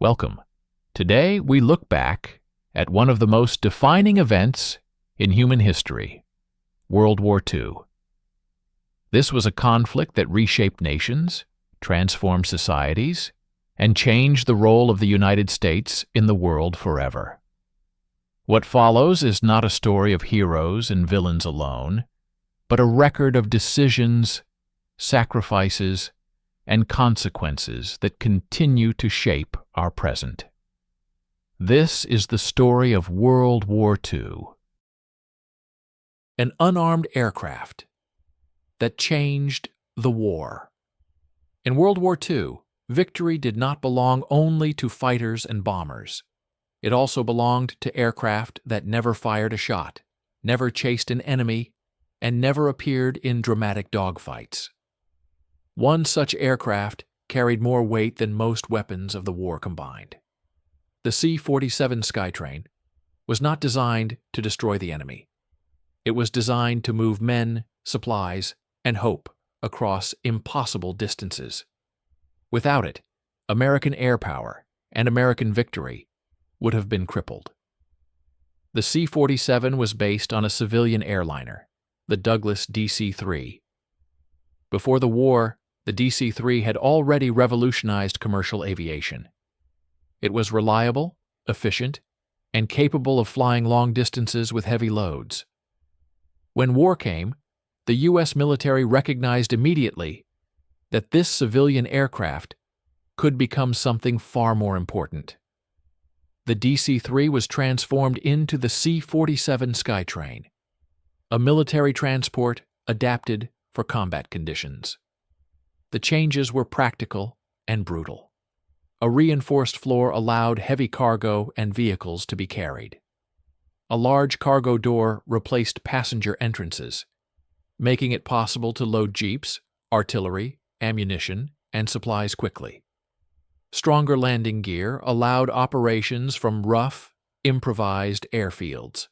Welcome. Today we look back at one of the most defining events in human history, World War II. This was a conflict that reshaped nations, transformed societies, and changed the role of the United States in the world forever. What follows is not a story of heroes and villains alone, but a record of decisions, sacrifices, and consequences that continue to shape our present. This is the story of World War II. An unarmed aircraft that changed the war. In World War II, victory did not belong only to fighters and bombers. It also belonged to aircraft that never fired a shot, never chased an enemy, and never appeared in dramatic dogfights. One such aircraft carried more weight than most weapons of the war combined. The C-47 Skytrain was not designed to destroy the enemy. It was designed to move men, supplies, and hope across impossible distances. Without it, American air power and American victory would have been crippled. The C-47 was based on a civilian airliner, the Douglas DC-3. Before the war, the DC-3 had already revolutionized commercial aviation. It was reliable, efficient, and capable of flying long distances with heavy loads. When war came, the U.S. military recognized immediately that this civilian aircraft could become something far more important. The DC-3 was transformed into the C-47 Skytrain, a military transport adapted for combat conditions. The changes were practical and brutal. A reinforced floor allowed heavy cargo and vehicles to be carried. A large cargo door replaced passenger entrances, making it possible to load jeeps, artillery, ammunition, and supplies quickly. Stronger landing gear allowed operations from rough, improvised airfields.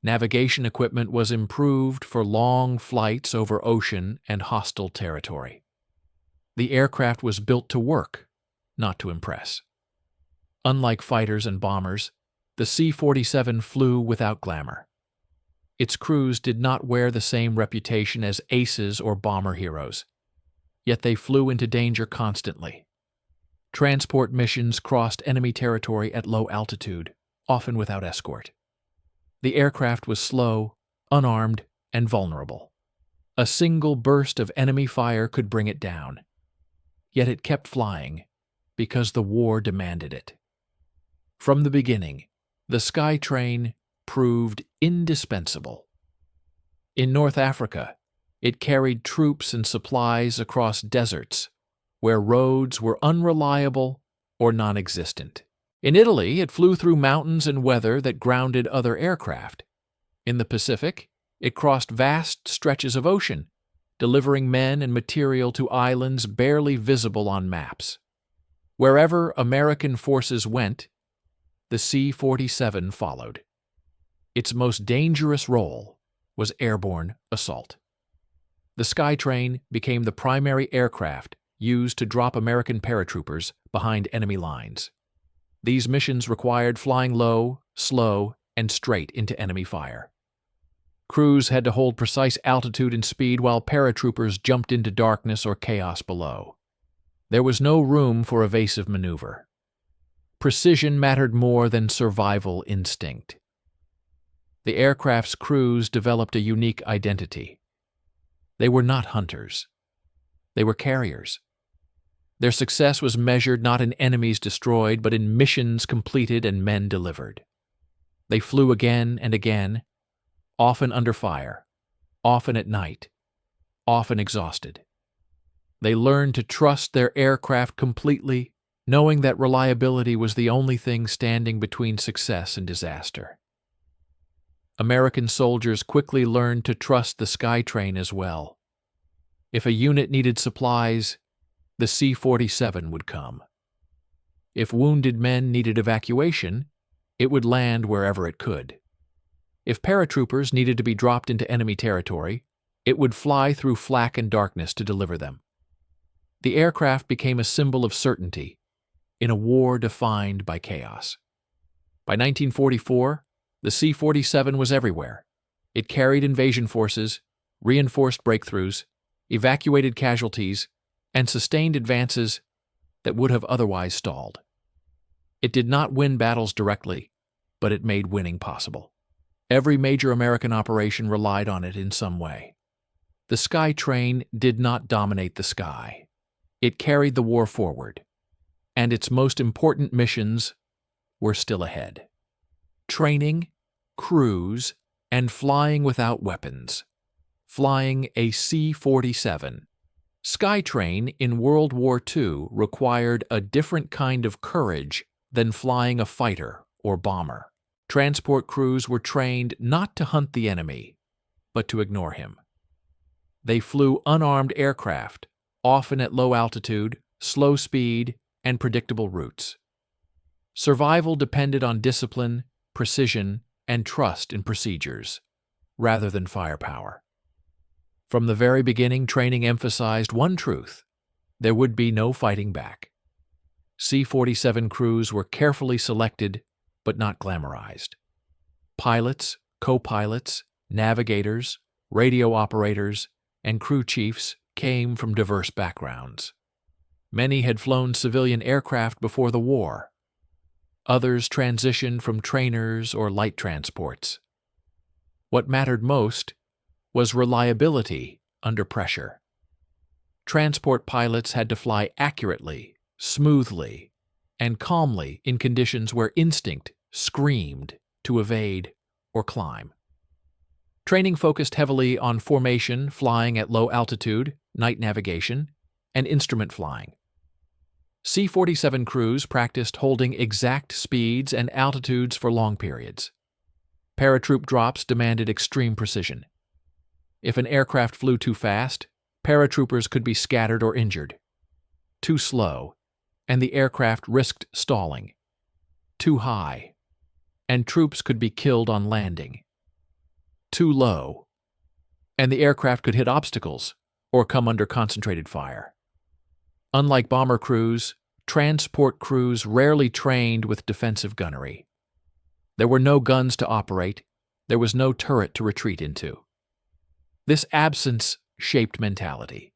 Navigation equipment was improved for long flights over ocean and hostile territory. The aircraft was built to work, not to impress. Unlike fighters and bombers, the C-47 flew without glamour. Its crews did not wear the same reputation as aces or bomber heroes, yet they flew into danger constantly. Transport missions crossed enemy territory at low altitude, often without escort. The aircraft was slow, unarmed, and vulnerable. A single burst of enemy fire could bring it down. Yet it kept flying because the war demanded it. From the beginning, the Skytrain proved indispensable. In North Africa, it carried troops and supplies across deserts where roads were unreliable or non-existent. In Italy, it flew through mountains and weather that grounded other aircraft. In the Pacific, it crossed vast stretches of ocean, delivering men and material to islands barely visible on maps. Wherever American forces went, the C-47 followed. Its most dangerous role was airborne assault. The Skytrain became the primary aircraft used to drop American paratroopers behind enemy lines. These missions required flying low, slow, and straight into enemy fire. Crews had to hold precise altitude and speed while paratroopers jumped into darkness or chaos below. There was no room for evasive maneuver. Precision mattered more than survival instinct. The aircraft's crews developed a unique identity. They were not hunters. They were carriers. Their success was measured not in enemies destroyed, but in missions completed and men delivered. They flew again and again, often under fire, often at night, often exhausted. They learned to trust their aircraft completely, knowing that reliability was the only thing standing between success and disaster. American soldiers quickly learned to trust the Skytrain as well. If a unit needed supplies, the C-47 would come. If wounded men needed evacuation, it would land wherever it could. If paratroopers needed to be dropped into enemy territory, it would fly through flak and darkness to deliver them. The aircraft became a symbol of certainty, in a war defined by chaos. By 1944, the C-47 was everywhere. It carried invasion forces, reinforced breakthroughs, evacuated casualties, and sustained advances that would have otherwise stalled. It did not win battles directly, but it made winning possible. Every major American operation relied on it in some way. The Skytrain did not dominate the sky. It carried the war forward, and its most important missions were still ahead. Training, crews, and flying without weapons. Flying a C-47. Skytrain in World War II required a different kind of courage than flying a fighter or bomber. Transport crews were trained not to hunt the enemy, but to ignore him. They flew unarmed aircraft, often at low altitude, slow speed, and predictable routes. Survival depended on discipline, precision, and trust in procedures, rather than firepower. From the very beginning, training emphasized one truth: there would be no fighting back. C-47 crews were carefully selected, but not glamorized. Pilots, co-pilots, navigators, radio operators, and crew chiefs came from diverse backgrounds. Many had flown civilian aircraft before the war. Others transitioned from trainers or light transports. What mattered most was reliability under pressure. Transport pilots had to fly accurately, smoothly, and calmly in conditions where instinct screamed to evade or climb. Training focused heavily on formation, flying at low altitude, night navigation, and instrument flying. C-47 crews practiced holding exact speeds and altitudes for long periods. Paratroop drops demanded extreme precision. If an aircraft flew too fast, paratroopers could be scattered or injured. Too slow, and the aircraft risked stalling. Too high, and troops could be killed on landing. Too low, and the aircraft could hit obstacles or come under concentrated fire. Unlike bomber crews, transport crews rarely trained with defensive gunnery. There were no guns to operate, there was no turret to retreat into. This absence shaped mentality.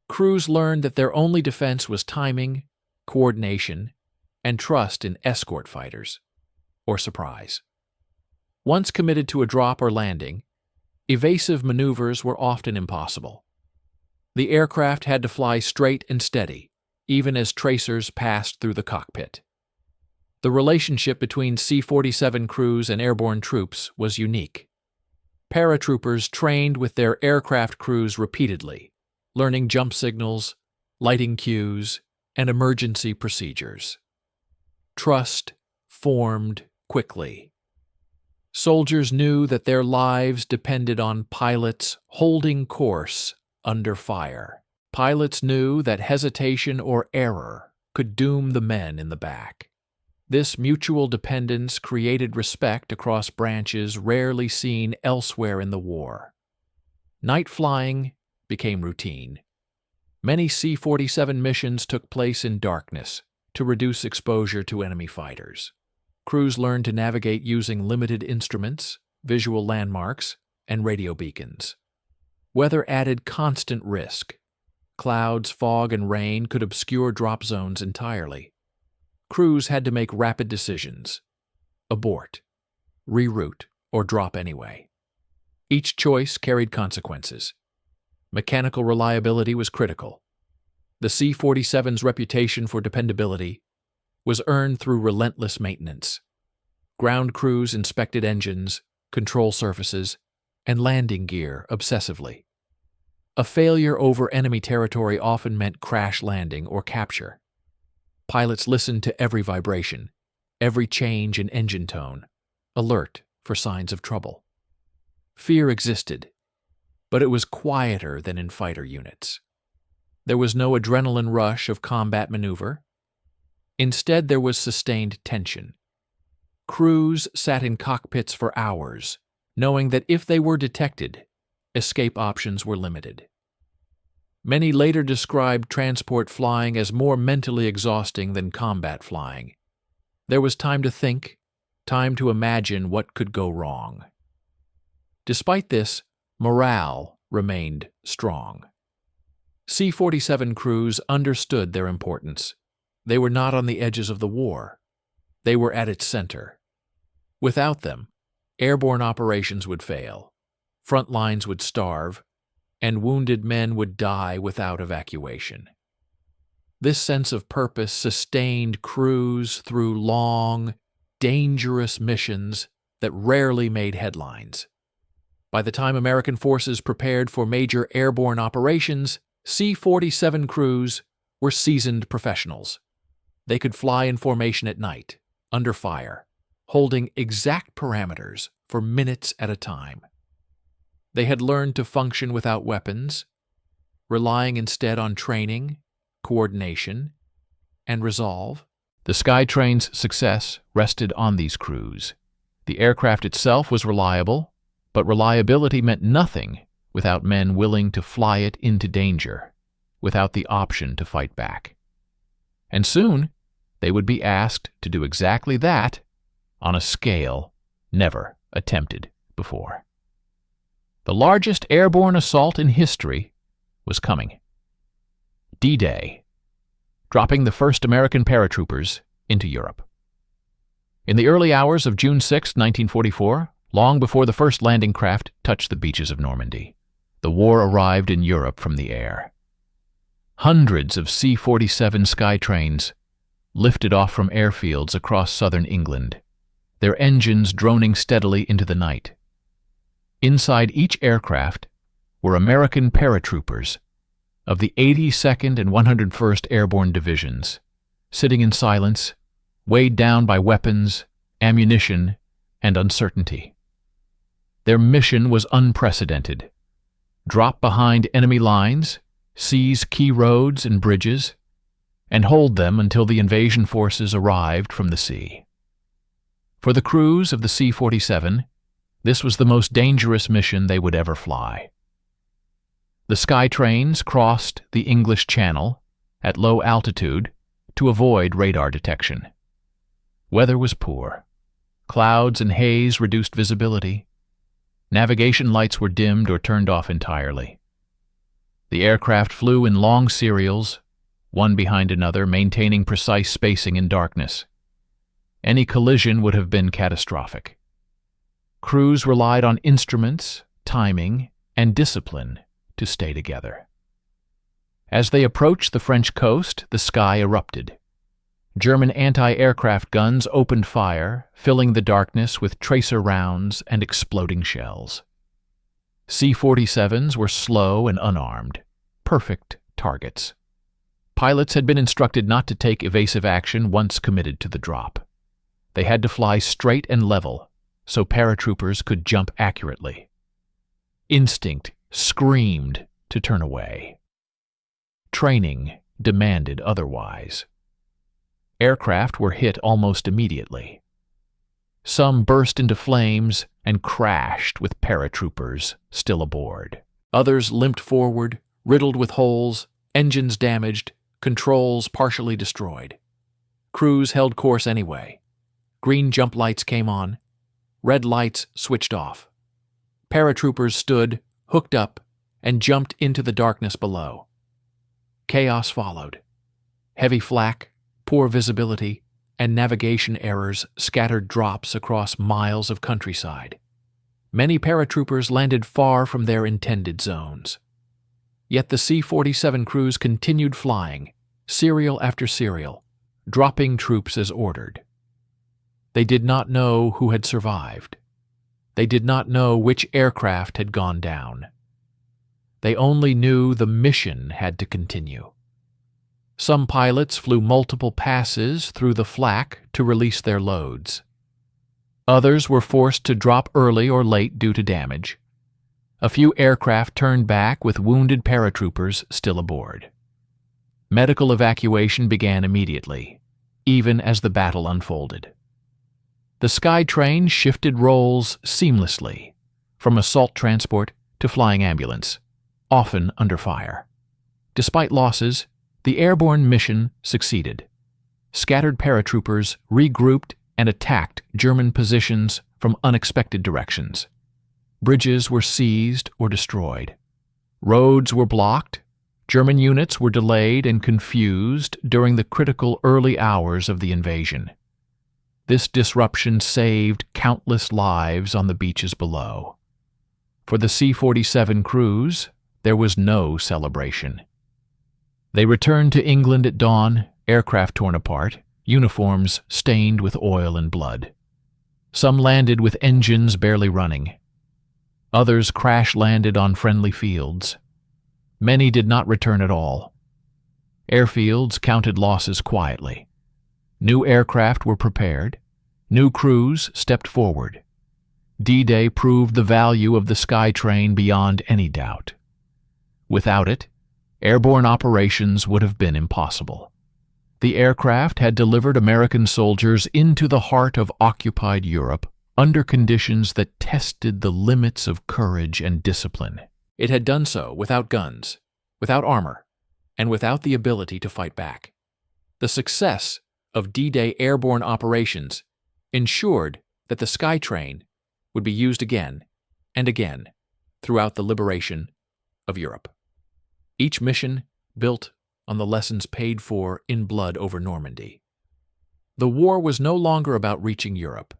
Crews learned that their only defense was timing, coordination, and trust in escort fighters, or surprise. Once committed to a drop or landing, evasive maneuvers were often impossible. The aircraft had to fly straight and steady, even as tracers passed through the cockpit. The relationship between C-47 crews and airborne troops was unique. Paratroopers trained with their aircraft crews repeatedly, learning jump signals, lighting cues, and emergency procedures. Trust formed quickly. Soldiers knew that their lives depended on pilots holding course under fire. Pilots knew that hesitation or error could doom the men in the back. This mutual dependence created respect across branches rarely seen elsewhere in the war. Night flying became routine. Many C-47 missions took place in darkness to reduce exposure to enemy fighters. Crews learned to navigate using limited instruments, visual landmarks, and radio beacons. Weather added constant risk. Clouds, fog, and rain could obscure drop zones entirely. Crews had to make rapid decisions: abort, reroute, or drop anyway. Each choice carried consequences. Mechanical reliability was critical. The C-47's reputation for dependability was earned through relentless maintenance. Ground crews inspected engines, control surfaces, and landing gear obsessively. A failure over enemy territory often meant crash landing or capture. Pilots listened to every vibration, every change in engine tone, alert for signs of trouble. Fear existed, but it was quieter than in fighter units. There was no adrenaline rush of combat maneuver. Instead, there was sustained tension. Crews sat in cockpits for hours, knowing that if they were detected, escape options were limited. Many later described transport flying as more mentally exhausting than combat flying. There was time to think, time to imagine what could go wrong. Despite this, morale remained strong. C-47 crews understood their importance. They were not on the edges of the war. They were at its center. Without them, airborne operations would fail, front lines would starve, and wounded men would die without evacuation. This sense of purpose sustained crews through long, dangerous missions that rarely made headlines. By the time American forces prepared for major airborne operations, C-47 crews were seasoned professionals. They could fly in formation at night, under fire, holding exact parameters for minutes at a time. They had learned to function without weapons, relying instead on training, coordination, and resolve. The Skytrain's success rested on these crews. The aircraft itself was reliable, but reliability meant nothing without men willing to fly it into danger, without the option to fight back. And soon, they would be asked to do exactly that on a scale never attempted before. The largest airborne assault in history was coming. D-Day, dropping the first American paratroopers into Europe. In the early hours of June 6, 1944, long before the first landing craft touched the beaches of Normandy, the war arrived in Europe from the air. Hundreds of C-47 Skytrains lifted off from airfields across southern England, their engines droning steadily into the night. Inside each aircraft were American paratroopers of the 82nd and 101st Airborne Divisions, sitting in silence, weighed down by weapons, ammunition, and uncertainty. Their mission was unprecedented. Drop behind enemy lines, seize key roads and bridges, and hold them until the invasion forces arrived from the sea. For the crews of the C-47, this was the most dangerous mission they would ever fly. The Skytrains crossed the English Channel at low altitude to avoid radar detection. Weather was poor. Clouds and haze reduced visibility. Navigation lights were dimmed or turned off entirely. The aircraft flew in long serials, one behind another, maintaining precise spacing in darkness. Any collision would have been catastrophic. Crews relied on instruments, timing, and discipline to stay together. As they approached the French coast, the sky erupted. German anti-aircraft guns opened fire, filling the darkness with tracer rounds and exploding shells. C-47s were slow and unarmed, perfect targets. Pilots had been instructed not to take evasive action once committed to the drop. They had to fly straight and level, so paratroopers could jump accurately. Instinct screamed to turn away. Training demanded otherwise. Aircraft were hit almost immediately. Some burst into flames and crashed with paratroopers still aboard. Others limped forward, riddled with holes, engines damaged, controls partially destroyed. Crews held course anyway. Green jump lights came on. Red lights switched off. Paratroopers stood, hooked up, and jumped into the darkness below. Chaos followed. Heavy flak, poor visibility, and navigation errors scattered drops across miles of countryside. Many paratroopers landed far from their intended zones. Yet the C-47 crews continued flying, serial after serial, dropping troops as ordered. They did not know who had survived. They did not know which aircraft had gone down. They only knew the mission had to continue. Some pilots flew multiple passes through the flak to release their loads. Others were forced to drop early or late due to damage. A few aircraft turned back with wounded paratroopers still aboard. Medical evacuation began immediately, even as the battle unfolded. The Skytrain shifted roles seamlessly, from assault transport to flying ambulance, often under fire. Despite losses, the airborne mission succeeded. Scattered paratroopers regrouped and attacked German positions from unexpected directions. Bridges were seized or destroyed. Roads were blocked. German units were delayed and confused during the critical early hours of the invasion. This disruption saved countless lives on the beaches below. For the C-47 crews, there was no celebration. They returned to England at dawn, aircraft torn apart, uniforms stained with oil and blood. Some landed with engines barely running. Others crash-landed on friendly fields. Many did not return at all. Airfields counted losses quietly. New aircraft were prepared. New crews stepped forward. D-Day proved the value of the Skytrain beyond any doubt. Without it, airborne operations would have been impossible. The aircraft had delivered American soldiers into the heart of occupied Europe under conditions that tested the limits of courage and discipline. It had done so without guns, without armor, and without the ability to fight back. The success of D-Day airborne operations ensured that the Skytrain would be used again and again throughout the liberation of Europe. Each mission built on the lessons paid for in blood over Normandy. The war was no longer about reaching Europe.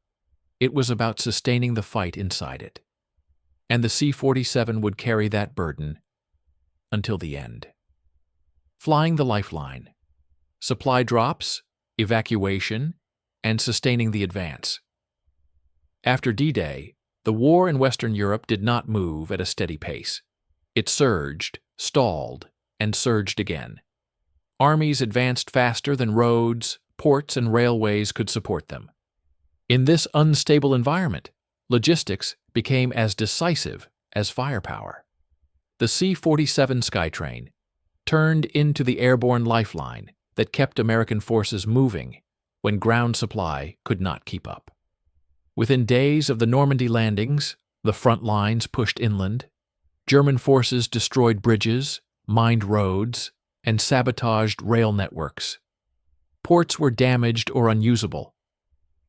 It was about sustaining the fight inside it. And the C-47 would carry that burden until the end. Flying the lifeline, supply drops, evacuation, and sustaining the advance. After D-Day, the war in Western Europe did not move at a steady pace. It surged, stalled, and surged again. Armies advanced faster than roads, ports, and railways could support them. In this unstable environment, logistics became as decisive as firepower. The C-47 Skytrain turned into the airborne lifeline that kept American forces moving when ground supply could not keep up. Within days of the Normandy landings, the front lines pushed inland. German forces destroyed bridges, mined roads, and sabotaged rail networks. Ports were damaged or unusable.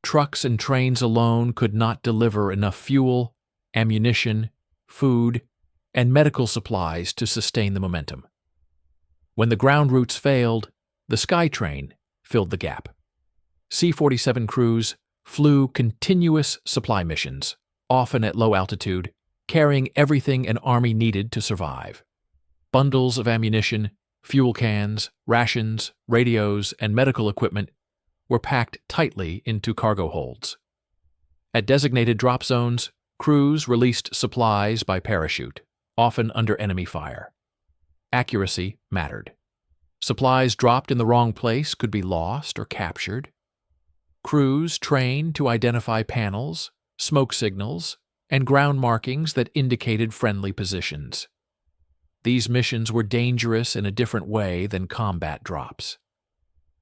Trucks and trains alone could not deliver enough fuel, ammunition, food, and medical supplies to sustain the momentum. When the ground routes failed, the Skytrain filled the gap. C-47 crews flew continuous supply missions, often at low altitude, carrying everything an army needed to survive. Bundles of ammunition, fuel cans, rations, radios, and medical equipment were packed tightly into cargo holds. At designated drop zones, crews released supplies by parachute, often under enemy fire. Accuracy mattered. Supplies dropped in the wrong place could be lost or captured. Crews trained to identify panels, smoke signals, and ground markings that indicated friendly positions. These missions were dangerous in a different way than combat drops.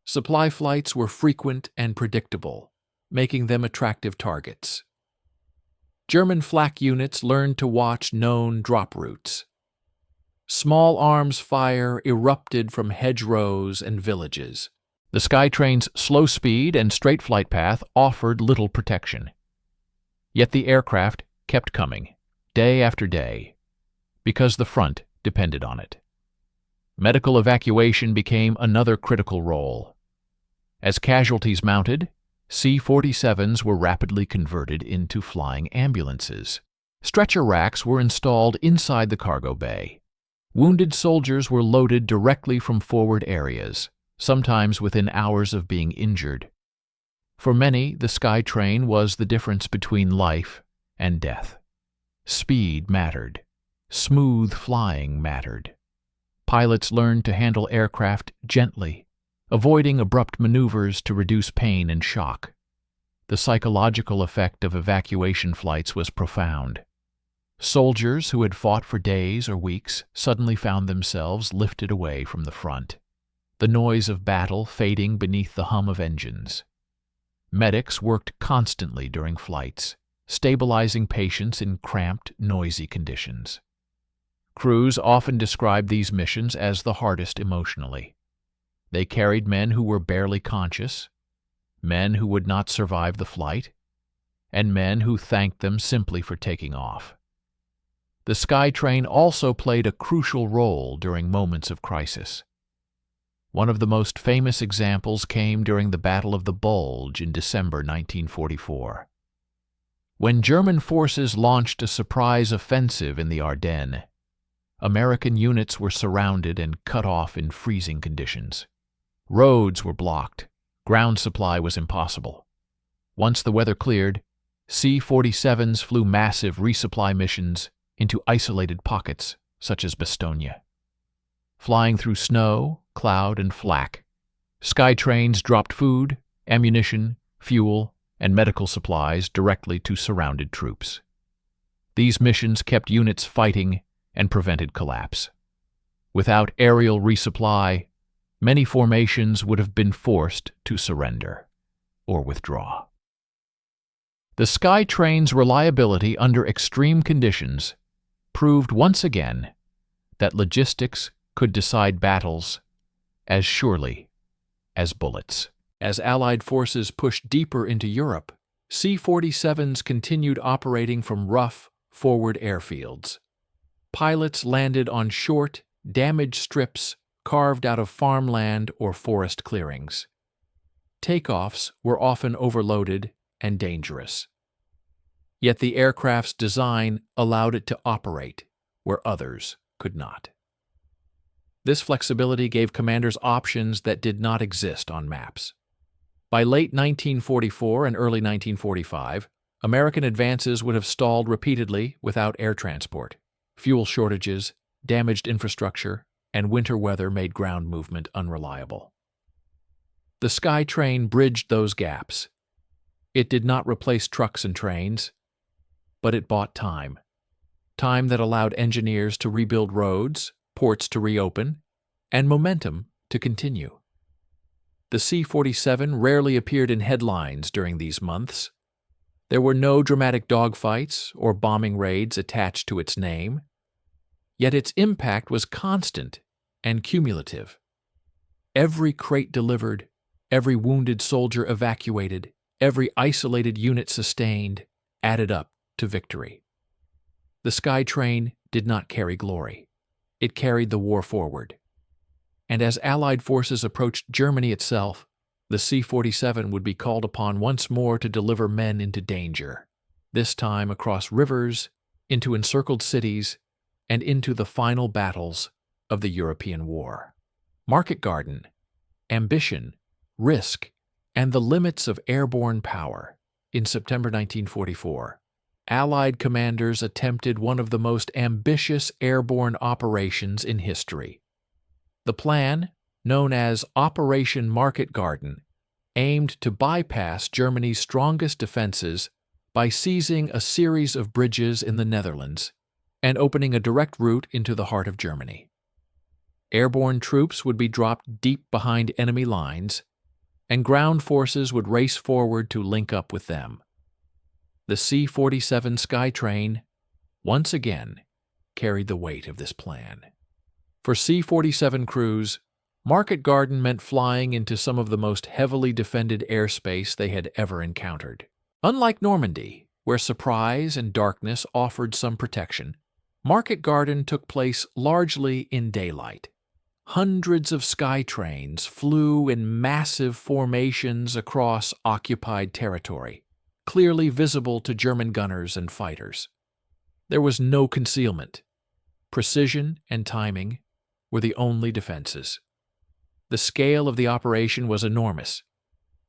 Supply flights were frequent and predictable, making them attractive targets. German flak units learned to watch known drop routes. Small arms fire erupted from hedgerows and villages. The Skytrain's slow speed and straight flight path offered little protection. Yet the aircraft kept coming, day after day, because the front depended on it. Medical evacuation became another critical role. As casualties mounted, C-47s were rapidly converted into flying ambulances. Stretcher racks were installed inside the cargo bay. Wounded soldiers were loaded directly from forward areas, sometimes within hours of being injured. For many, the Skytrain was the difference between life and death. Speed mattered. Smooth flying mattered. Pilots learned to handle aircraft gently, avoiding abrupt maneuvers to reduce pain and shock. The psychological effect of evacuation flights was profound. Soldiers who had fought for days or weeks suddenly found themselves lifted away from the front, the noise of battle fading beneath the hum of engines. Medics worked constantly during flights, stabilizing patients in cramped, noisy conditions. Crews often described these missions as the hardest emotionally. They carried men who were barely conscious, men who would not survive the flight, and men who thanked them simply for taking off. The Skytrain also played a crucial role during moments of crisis. One of the most famous examples came during the Battle of the Bulge in December 1944. When German forces launched a surprise offensive in the Ardennes, American units were surrounded and cut off in freezing conditions. Roads were blocked. Ground supply was impossible. Once the weather cleared, C-47s flew massive resupply missions into isolated pockets such as Bastogne. Flying through snow, cloud, and flak, Skytrains dropped food, ammunition, fuel, and medical supplies directly to surrounded troops. These missions kept units fighting and prevented collapse. Without aerial resupply, many formations would have been forced to surrender or withdraw. The Skytrain's reliability under extreme conditions proved once again that logistics could decide battles as surely as bullets. As Allied forces pushed deeper into Europe, C-47s continued operating from rough, forward airfields. Pilots landed on short, damaged strips carved out of farmland or forest clearings. Takeoffs were often overloaded and dangerous. Yet the aircraft's design allowed it to operate where others could not. This flexibility gave commanders options that did not exist on maps. By late 1944 and early 1945, American advances would have stalled repeatedly without air transport. Fuel shortages, damaged infrastructure, and winter weather made ground movement unreliable. The Skytrain bridged those gaps. It did not replace trucks and trains, but it bought time. Time that allowed engineers to rebuild roads, ports to reopen, and momentum to continue. The C-47 rarely appeared in headlines during these months. There were no dramatic dogfights or bombing raids attached to its name. Yet its impact was constant and cumulative. Every crate delivered, every wounded soldier evacuated, every isolated unit sustained added up to victory. The Skytrain did not carry glory. It carried the war forward. And as Allied forces approached Germany itself, the C-47 would be called upon once more to deliver men into danger, this time across rivers, into encircled cities, and into the final battles of the European War. Market garden, ambition, risk, and the limits of airborne power. In September 1944, Allied commanders attempted one of the most ambitious airborne operations in history. The plan, known as Operation Market Garden, aimed to bypass Germany's strongest defenses by seizing a series of bridges in the Netherlands and opening a direct route into the heart of Germany. Airborne troops would be dropped deep behind enemy lines, and ground forces would race forward to link up with them. The C-47 Skytrain, once again, carried the weight of this plan. For C-47 crews, Market Garden meant flying into some of the most heavily defended airspace they had ever encountered. Unlike Normandy, where surprise and darkness offered some protection, Market Garden took place largely in daylight. Hundreds of Skytrains flew in massive formations across occupied territory, clearly visible to German gunners and fighters. There was no concealment. Precision and timing were the only defenses. The scale of the operation was enormous.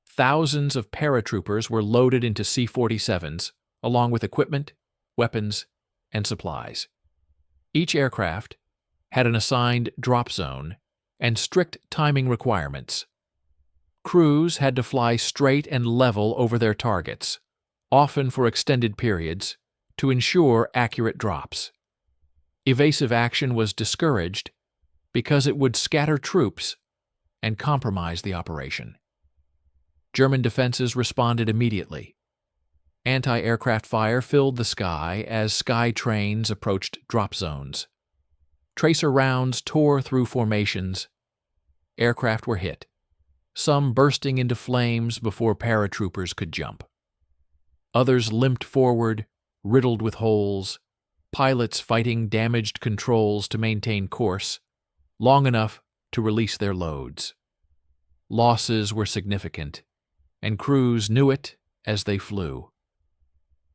Thousands of paratroopers were loaded into C-47s, along with equipment, weapons, and supplies. Each aircraft had an assigned drop zone and strict timing requirements. Crews had to fly straight and level over their targets, often for extended periods, to ensure accurate drops. Evasive action was discouraged because it would scatter troops and compromise the operation. German defenses responded immediately. Anti-aircraft fire filled the sky as Skytrains approached drop zones. Tracer rounds tore through formations. Aircraft were hit, some bursting into flames before paratroopers could jump. Others limped forward, riddled with holes, pilots fighting damaged controls to maintain course, long enough to release their loads. Losses were significant, and crews knew it as they flew.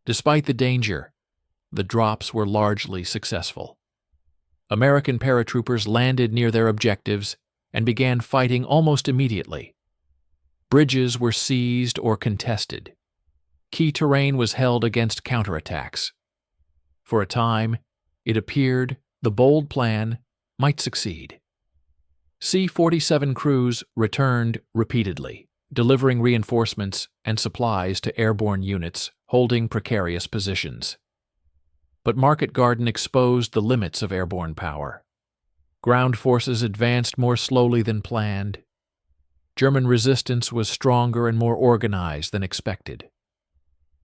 Despite the danger, the drops were largely successful. American paratroopers landed near their objectives and began fighting almost immediately. Bridges were seized or contested. Key terrain was held against counterattacks. For a time, it appeared the bold plan might succeed. C-47 crews returned repeatedly, delivering reinforcements and supplies to airborne units holding precarious positions. But Market Garden exposed the limits of airborne power. Ground forces advanced more slowly than planned. German resistance was stronger and more organized than expected.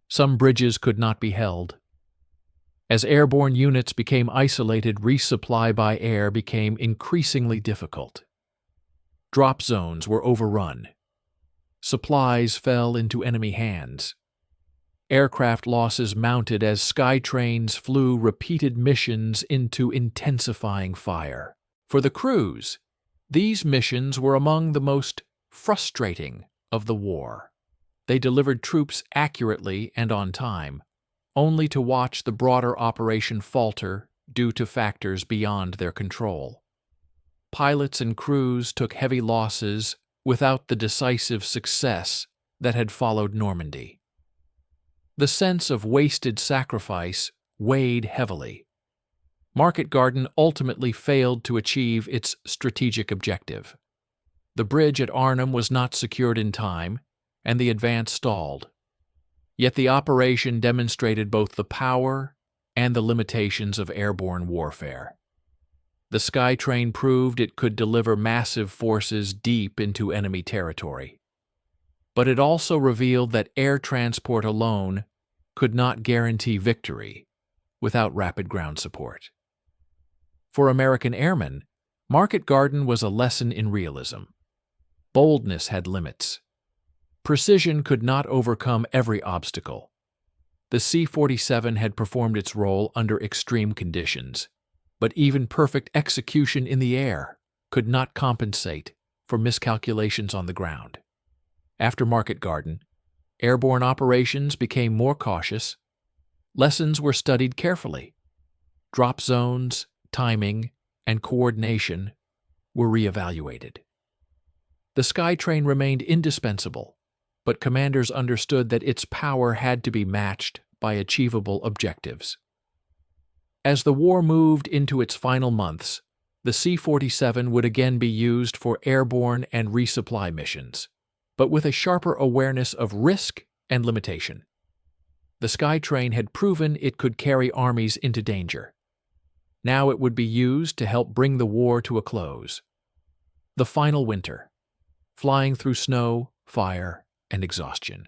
Some bridges could not be held. As airborne units became isolated, resupply by air became increasingly difficult. Drop zones were overrun. Supplies fell into enemy hands. Aircraft losses mounted as Skytrains flew repeated missions into intensifying fire. For the crews, these missions were among the most frustrating of the war. They delivered troops accurately and on time, only to watch the broader operation falter due to factors beyond their control. Pilots and crews took heavy losses without the decisive success that had followed Normandy. The sense of wasted sacrifice weighed heavily. Market Garden ultimately failed to achieve its strategic objective. The bridge at Arnhem was not secured in time, and the advance stalled. Yet the operation demonstrated both the power and the limitations of airborne warfare. The Skytrain proved it could deliver massive forces deep into enemy territory. But it also revealed that air transport alone could not guarantee victory without rapid ground support. For American airmen, Market Garden was a lesson in realism. Boldness had limits. Precision could not overcome every obstacle. The C-47 had performed its role under extreme conditions, but even perfect execution in the air could not compensate for miscalculations on the ground. After Market Garden, airborne operations became more cautious. Lessons were studied carefully. Drop zones, timing, and coordination were reevaluated. The Skytrain remained indispensable, but commanders understood that its power had to be matched by achievable objectives. As the war moved into its final months, the C-47 would again be used for airborne and resupply missions, but with a sharper awareness of risk and limitation. The Skytrain had proven it could carry armies into danger. Now it would be used to help bring the war to a close. The final winter, flying through snow, fire, and exhaustion.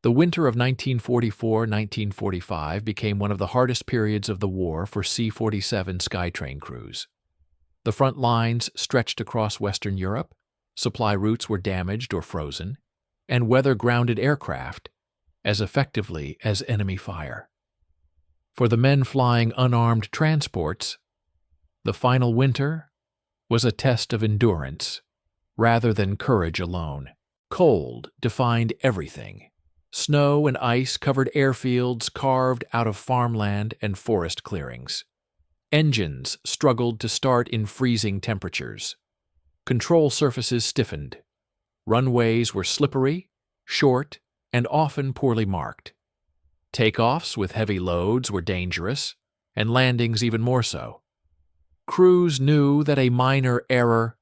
The winter of 1944-1945 became one of the hardest periods of the war for C-47 Skytrain crews. The front lines stretched across Western Europe, supply routes were damaged or frozen, and weather grounded aircraft as effectively as enemy fire. For the men flying unarmed transports, the final winter was a test of endurance rather than courage alone. Cold defined everything. Snow and ice covered airfields carved out of farmland and forest clearings. Engines struggled to start in freezing temperatures. Control surfaces stiffened. Runways were slippery, short, and often poorly marked. Takeoffs with heavy loads were dangerous, and landings even more so. Crews knew that a minor error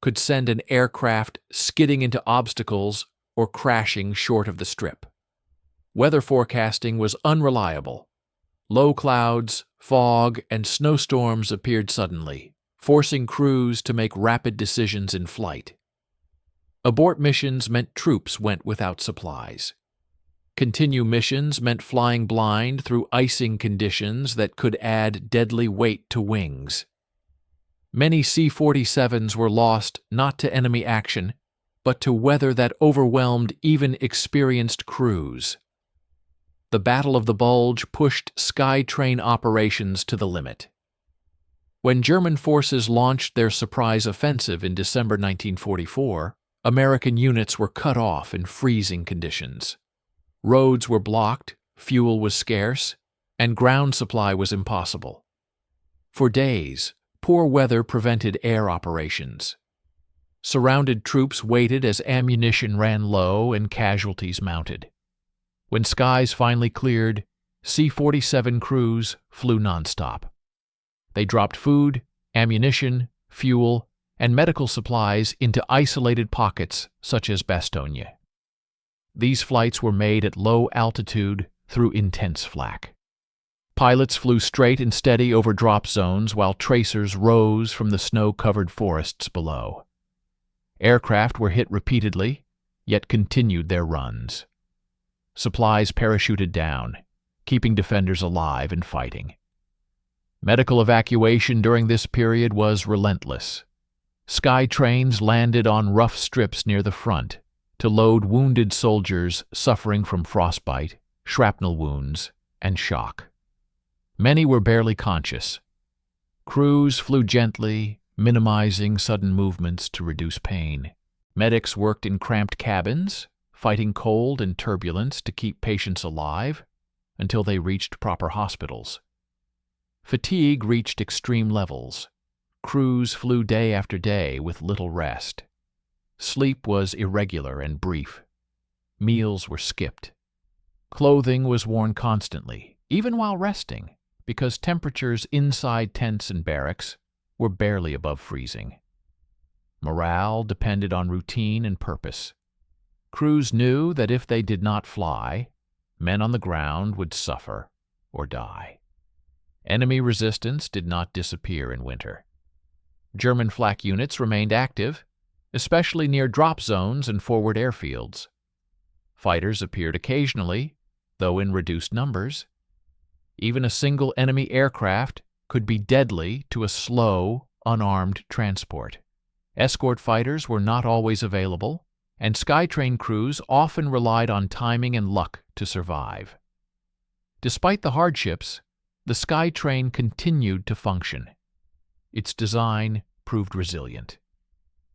could send an aircraft skidding into obstacles or crashing short of the strip. Weather forecasting was unreliable. Low clouds, fog, and snowstorms appeared suddenly, forcing crews to make rapid decisions in flight. Abort missions meant troops went without supplies. Continue missions meant flying blind through icing conditions that could add deadly weight to wings. Many C-47s were lost not to enemy action, but to weather that overwhelmed even experienced crews. The Battle of the Bulge pushed Skytrain operations to the limit. When German forces launched their surprise offensive in December 1944, American units were cut off in freezing conditions. Roads were blocked, fuel was scarce, and ground supply was impossible. For days, poor weather prevented air operations. Surrounded troops waited as ammunition ran low and casualties mounted. When skies finally cleared, C-47 crews flew nonstop. They dropped food, ammunition, fuel, and medical supplies into isolated pockets such as Bastogne. These flights were made at low altitude through intense flak. Pilots flew straight and steady over drop zones while tracers rose from the snow-covered forests below. Aircraft were hit repeatedly, yet continued their runs. Supplies parachuted down, keeping defenders alive and fighting. Medical evacuation during this period was relentless. Skytrains landed on rough strips near the front to load wounded soldiers suffering from frostbite, shrapnel wounds, and shock. Many were barely conscious. Crews flew gently, minimizing sudden movements to reduce pain. Medics worked in cramped cabins, fighting cold and turbulence to keep patients alive until they reached proper hospitals. Fatigue reached extreme levels. Crews flew day after day with little rest. Sleep was irregular and brief. Meals were skipped. Clothing was worn constantly, even while resting, because temperatures inside tents and barracks were barely above freezing. Morale depended on routine and purpose. Crews knew that if they did not fly, men on the ground would suffer or die. Enemy resistance did not disappear in winter. German flak units remained active, especially near drop zones and forward airfields. Fighters appeared occasionally, though in reduced numbers. Even a single enemy aircraft could be deadly to a slow, unarmed transport. Escort fighters were not always available, and Skytrain crews often relied on timing and luck to survive. Despite the hardships, the Skytrain continued to function. Its design proved resilient.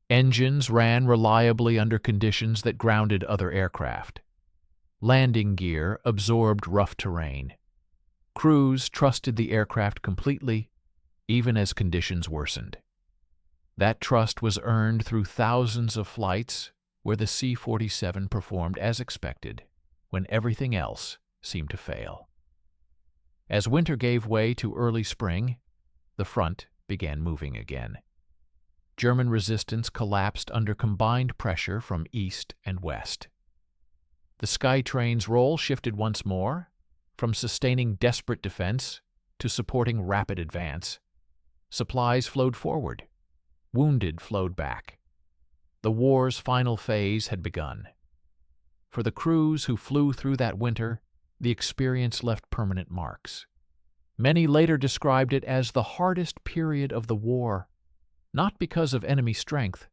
Engines ran reliably under conditions that grounded other aircraft. Landing gear absorbed rough terrain. Crews trusted the aircraft completely, even as conditions worsened. That trust was earned through thousands of flights where the C-47 performed as expected when everything else seemed to fail. As winter gave way to early spring, the front began moving again. German resistance collapsed under combined pressure from east and west. The Skytrain's role shifted once more, from sustaining desperate defense to supporting rapid advance. Supplies flowed forward. Wounded flowed back. The war's final phase had begun. For the crews who flew through that winter, the experience left permanent marks. Many later described it as the hardest period of the war, not because of enemy strength,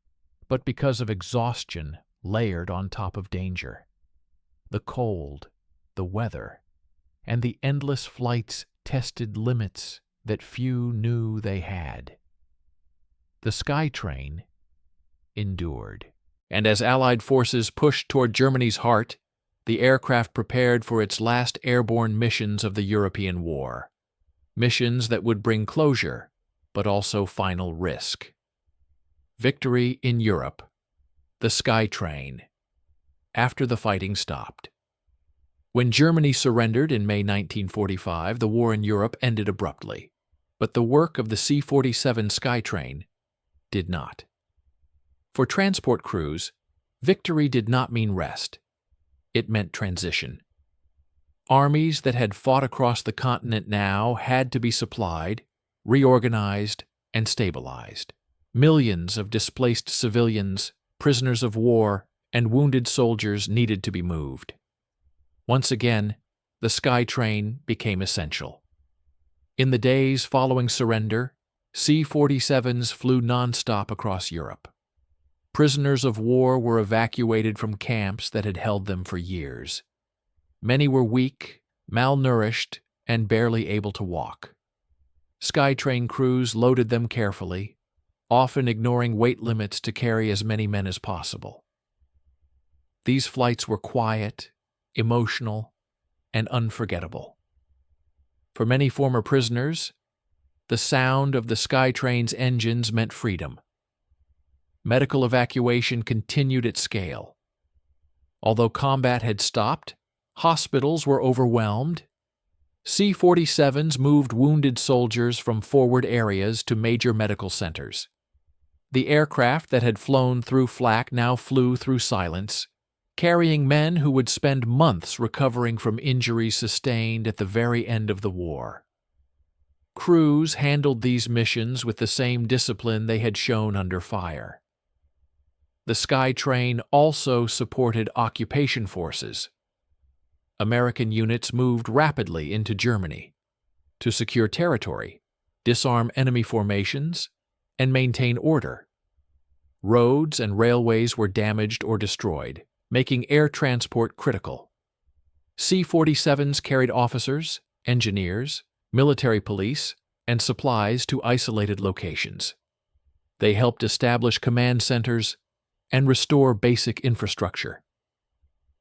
but because of exhaustion layered on top of danger. The cold, the weather, and the endless flights tested limits that few knew they had. The Skytrain endured, and as Allied forces pushed toward Germany's heart, the aircraft prepared for its last airborne missions of the European war. Missions that would bring closure, but also final risk. Victory in Europe. The Skytrain. After the fighting stopped. When Germany surrendered in May 1945, the war in Europe ended abruptly, but the work of the C-47 Skytrain did not. For transport crews, victory did not mean rest. It meant transition. Armies that had fought across the continent now had to be supplied, reorganized, and stabilized. Millions of displaced civilians, prisoners of war, and wounded soldiers needed to be moved. Once again, the Skytrain became essential. In the days following surrender, C-47s flew nonstop across Europe. Prisoners of war were evacuated from camps that had held them for years. Many were weak, malnourished, and barely able to walk. Skytrain crews loaded them carefully, often ignoring weight limits to carry as many men as possible. These flights were quiet, emotional, and unforgettable. For many former prisoners, the sound of the Skytrain's engines meant freedom. Medical evacuation continued at scale. Although combat had stopped, hospitals were overwhelmed. C-47s moved wounded soldiers from forward areas to major medical centers. The aircraft that had flown through flak now flew through silence, carrying men who would spend months recovering from injuries sustained at the very end of the war. Crews handled these missions with the same discipline they had shown under fire. The Skytrain also supported occupation forces. American units moved rapidly into Germany to secure territory, disarm enemy formations, and maintain order. Roads and railways were damaged or destroyed, making air transport critical. C-47s carried officers, engineers, military police, and supplies to isolated locations. They helped establish command centers and restore basic infrastructure.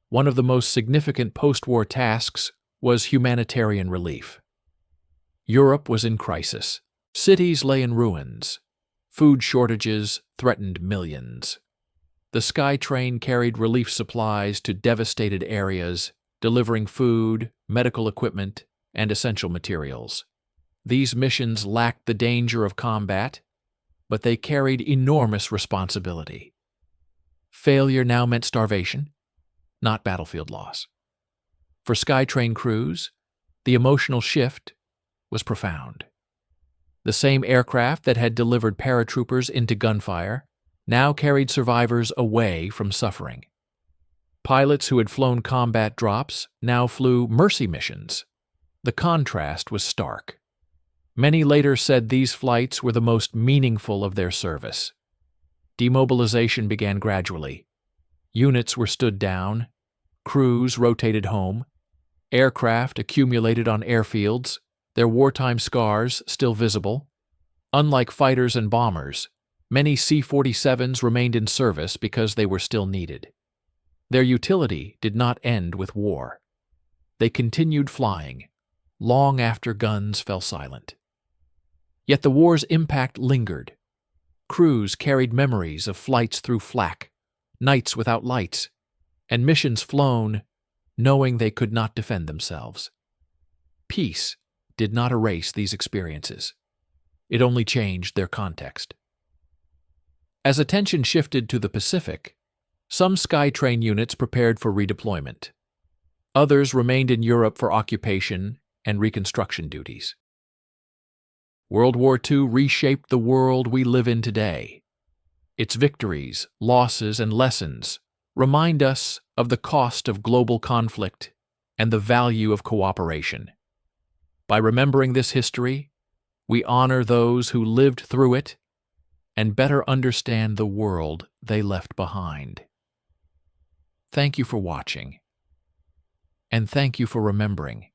One of the most significant post-war tasks was humanitarian relief. Europe was in crisis. Cities lay in ruins. Food shortages threatened millions. The Skytrain carried relief supplies to devastated areas, delivering food, medical equipment, and essential materials. These missions lacked the danger of combat, but they carried enormous responsibility. Failure now meant starvation, not battlefield loss. For Skytrain crews, the emotional shift was profound. The same aircraft that had delivered paratroopers into gunfire now carried survivors away from suffering. Pilots who had flown combat drops now flew mercy missions. The contrast was stark. Many later said these flights were the most meaningful of their service. Demobilization began gradually. Units were stood down, crews rotated home, aircraft accumulated on airfields, their wartime scars still visible. Unlike fighters and bombers, many C-47s remained in service because they were still needed. Their utility did not end with war. They continued flying, long after guns fell silent. Yet the war's impact lingered. Crews carried memories of flights through flak, nights without lights, and missions flown knowing they could not defend themselves. Peace did not erase these experiences. It only changed their context. As attention shifted to the Pacific, some Skytrain units prepared for redeployment. Others remained in Europe for occupation and reconstruction duties. World War II reshaped the world we live in today. Its victories, losses, and lessons remind us of the cost of global conflict and the value of cooperation. By remembering this history, we honor those who lived through it and better understand the world they left behind. Thank you for watching, and thank you for remembering.